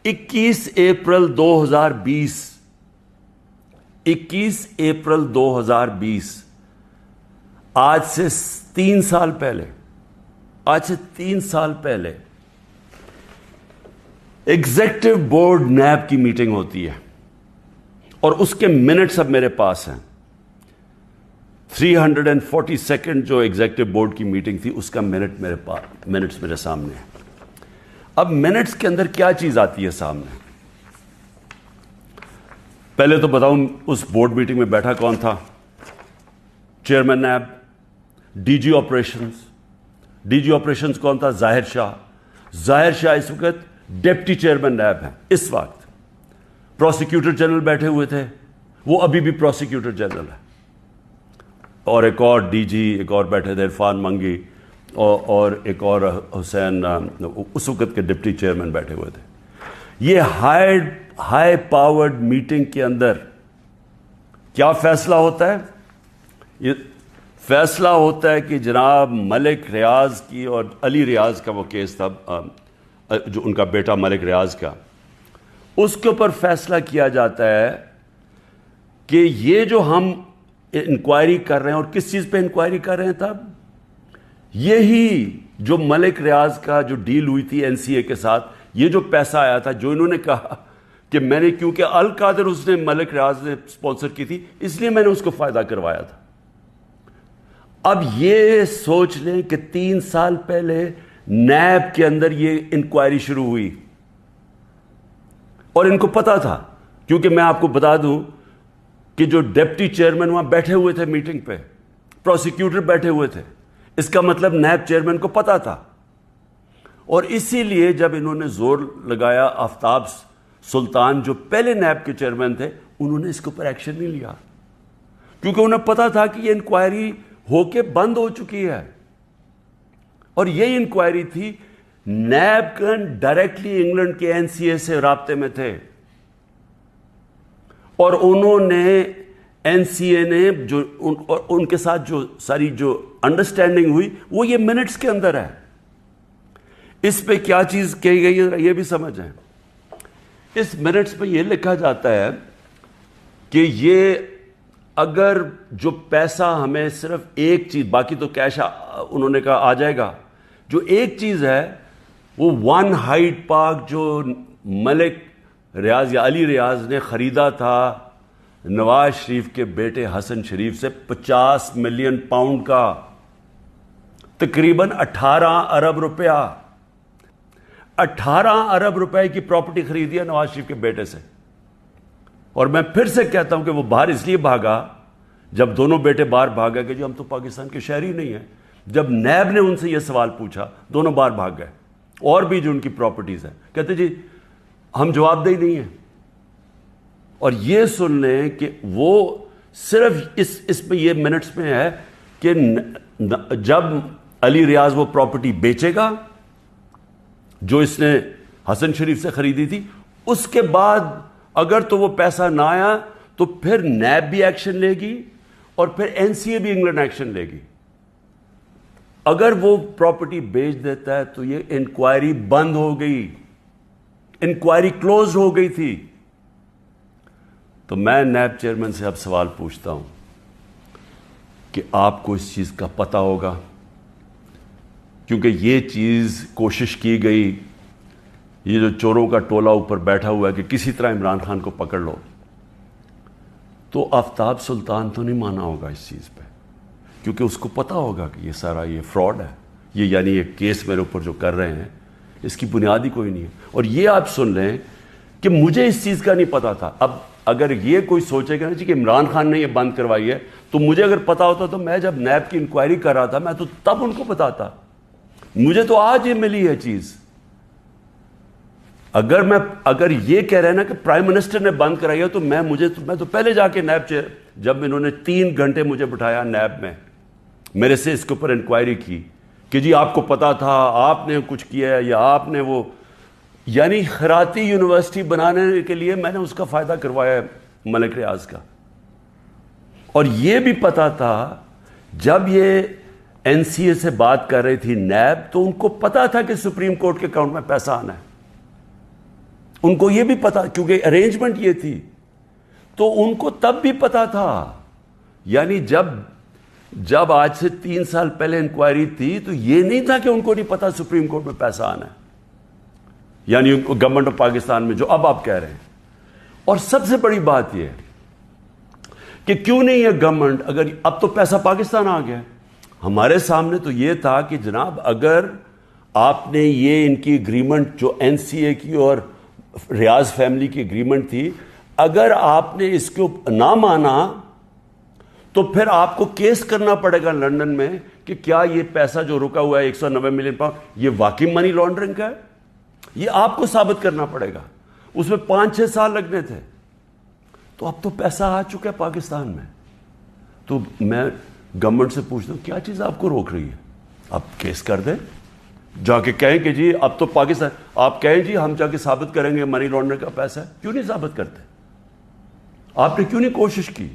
21 April 2020 آج سے 3 سال پہلے ایگزیکٹو بورڈ نیب کی میٹنگ ہوتی ہے اور اس کے منٹس اب میرے پاس ہیں. 342 جو ایگزیکٹو بورڈ کی میٹنگ تھی اس کا منٹس میرے سامنے ہیں. اب منٹس کے اندر کیا چیز آتی ہے سامنے؟ پہلے تو بتاؤں اس بورڈ میٹنگ میں بیٹھا کون تھا؟ Chairman NAB. D G operations کون تھا؟ ظاہر شاہ اس وقت ڈپٹی چیئرمین نیب ہیں. اس وقت پروسیکیوٹر جنرل بیٹھے ہوئے تھے، وہ ابھی بھی پروسیکیوٹر جنرل ہے. اور ایک اور ڈی جی ایک اور بیٹھے تھے، عرفان منگی، اور ایک اور حسین، اس وقت کے ڈپٹی چیئرمین بیٹھے ہوئے تھے. یہ ہائی پاورڈ میٹنگ کے اندر کیا فیصلہ ہوتا ہے؟ یہ فیصلہ ہوتا ہے کہ جناب ملک ریاض کی اور علی ریاض کا وہ کیس تھا، جو ان کا بیٹا ملک ریاض کا، اس کے اوپر فیصلہ کیا جاتا ہے کہ یہ جو ہم انکوائری کر رہے ہیں، اور کس چیز پہ انکوائری کر رہے ہیں تب؟ یہی جو ملک ریاض کا جو ڈیل ہوئی تھی این سی اے کے ساتھ، یہ جو پیسہ آیا تھا، جو انہوں نے کہا کہ میں نے، کیونکہ القادر اس نے ملک ریاض نے سپانسر کی تھی، اس لیے میں نے اس کو فائدہ کروایا تھا. اب یہ سوچ لیں کہ 3 سال پہلے نیب کے اندر یہ انکوائری شروع ہوئی اور ان کو پتا تھا، کیونکہ میں آپ کو بتا دوں کہ جو ڈپٹی چیئرمین وہاں بیٹھے ہوئے تھے میٹنگ پہ، پروسیکیوٹر بیٹھے ہوئے تھے، اس کا مطلب نیب چیئرمین کو پتا تھا. اور اسی لیے جب انہوں نے زور لگایا، آفتاب سلطان جو پہلے نیب کے چیئرمین تھے، انہوں نے اس کے اوپر ایکشن نہیں لیا، کیونکہ انہیں پتا تھا کہ یہ انکوائری ہو کے بند ہو چکی ہے. اور یہ انکوائری تھی، نیب کا ڈائریکٹلی انگلینڈ کے این سی اے سے رابطے میں تھے، اور انہوں نے این سی اے نے جو ان کے ساتھ جو ساری جو انڈرسٹینڈنگ ہوئی، وہ یہ منٹس کے اندر ہے. اس پہ کیا چیز کہی گئی ہے یہ بھی سمجھیں. اس منٹس پہ یہ لکھا جاتا ہے کہ یہ اگر جو پیسہ ہمیں صرف ایک چیز، باقی تو کیش انہوں نے کہا آ جائے گا، جو ایک چیز ہے وہ 1 ہائیڈ پارک جو ملک ریاض یا علی ریاض نے خریدا تھا نواز شریف کے بیٹے حسن شریف سے 50 ملین پاؤنڈ کا، تقریباً 18 ارب روپیہ، 18 ارب روپے کی پراپرٹی خریدی ہے نواز شریف کے بیٹے سے. اور میں پھر سے کہتا ہوں کہ وہ باہر اس لیے بھاگا، جب دونوں بیٹے باہر بھاگے کہ جی ہم تو پاکستان کے شہری نہیں ہیں. جب نیب نے ان سے یہ سوال پوچھا، دونوں باہر بھاگ گئے. اور بھی جو ان کی پراپرٹیز ہیں، کہتے جی ہم جواب دہی نہیں ہیں. اور یہ سن لیں کہ وہ صرف اس پہ یہ منٹس میں ہے کہ جب علی ریاض وہ پراپرٹی بیچے گا جو اس نے حسن شریف سے خریدی تھی، اس کے بعد اگر تو وہ پیسہ نہ آیا تو پھر نیب بھی ایکشن لے گی اور پھر این سی اے بھی انگلینڈ ایکشن لے گی. اگر وہ پراپرٹی بیچ دیتا ہے تو یہ انکوائری بند ہو گئی، انکوائری کلوز ہو گئی تھی. تو میں نیب چیئرمین سے اب سوال پوچھتا ہوں کہ آپ کو اس چیز کا پتہ ہوگا، کیونکہ یہ چیز کوشش کی گئی، یہ جو چوروں کا ٹولہ اوپر بیٹھا ہوا ہے کہ کسی طرح عمران خان کو پکڑ لو، تو آفتاب سلطان تو نہیں مانا ہوگا اس چیز پہ، کیونکہ اس کو پتا ہوگا کہ یہ سارا یہ فراڈ ہے، یہ یعنی یہ کیس میرے اوپر جو کر رہے ہیں اس کی بنیاد ہی کوئی نہیں ہے. اور یہ آپ سن لیں کہ مجھے اس چیز کا نہیں پتا تھا. اب اگر یہ کوئی سوچے گا نا جی کہ عمران خان نے یہ بند کروائی ہے، تو مجھے اگر پتا ہوتا تو میں جب نیب کی انکوائری کر رہا تھا میں تو تب ان کو بتاتا. مجھے تو آج یہ ملی ہے چیز. اگر یہ کہہ رہے ہیں نا کہ پرائم منسٹر نے بند کرائی ہے، تو میں تو پہلے جا کے نیب جب انہوں نے 3 گھنٹے مجھے بٹھایا نیب میں، میرے سے اس کے اوپر انکوائری کی کہ جی آپ کو پتا تھا، آپ نے کچھ کیا ہے، یا آپ نے وہ، یعنی خیراتی یونیورسٹی بنانے کے لیے میں نے اس کا فائدہ کروایا ہے ملک ریاض کا. اور یہ بھی پتا تھا جب یہ این سی اے سے بات کر رہی تھی نیب، تو ان کو پتا تھا کہ سپریم کورٹ کے اکاؤنٹ میں پیسہ آنا ہے. ان کو یہ بھی پتا، کیونکہ ارینجمنٹ یہ تھی، تو ان کو تب بھی پتا تھا. یعنی جب آج سے 3 سال پہلے انکوائری تھی تو یہ نہیں تھا کہ ان کو نہیں پتا سپریم کورٹ میں پیسہ آنا ہے، یعنی گورنمنٹ آف پاکستان میں جو اب آپ کہہ رہے ہیں. اور سب سے بڑی بات یہ ہے کہ کیوں نہیں ہے گورنمنٹ، اگر اب تو پیسہ پاکستان آ گیا، ہمارے سامنے تو یہ تھا کہ جناب اگر آپ نے یہ ان کی اگریمنٹ جو این سی اے کی اور ریاض فیملی کی اگریمنٹ تھی، اگر آپ نے اس کو نہ مانا تو پھر آپ کو کیس کرنا پڑے گا لندن میں کہ کیا یہ پیسہ جو رکا ہوا ہے 190 ملین پاؤنڈ یہ واقعی منی لانڈرنگ کا ہے. یہ آپ کو ثابت کرنا پڑے گا. اس میں 5-6 سال لگنے تھے. تو اب تو پیسہ آ چکا ہے پاکستان میں. تو میں گورنمنٹ سے پوچھتا ہوں کیا چیز آپ کو روک رہی ہے؟ آپ کیس کر دیں، جا کے کہیں کہ جی اب تو پاکستان، آپ کہیں جی ہم جا کے ثابت کریں گے منی لانڈرنگ کا پیسہ ہے. کیوں نہیں ثابت کرتے؟ آپ نے کیوں نہیں کوشش کی؟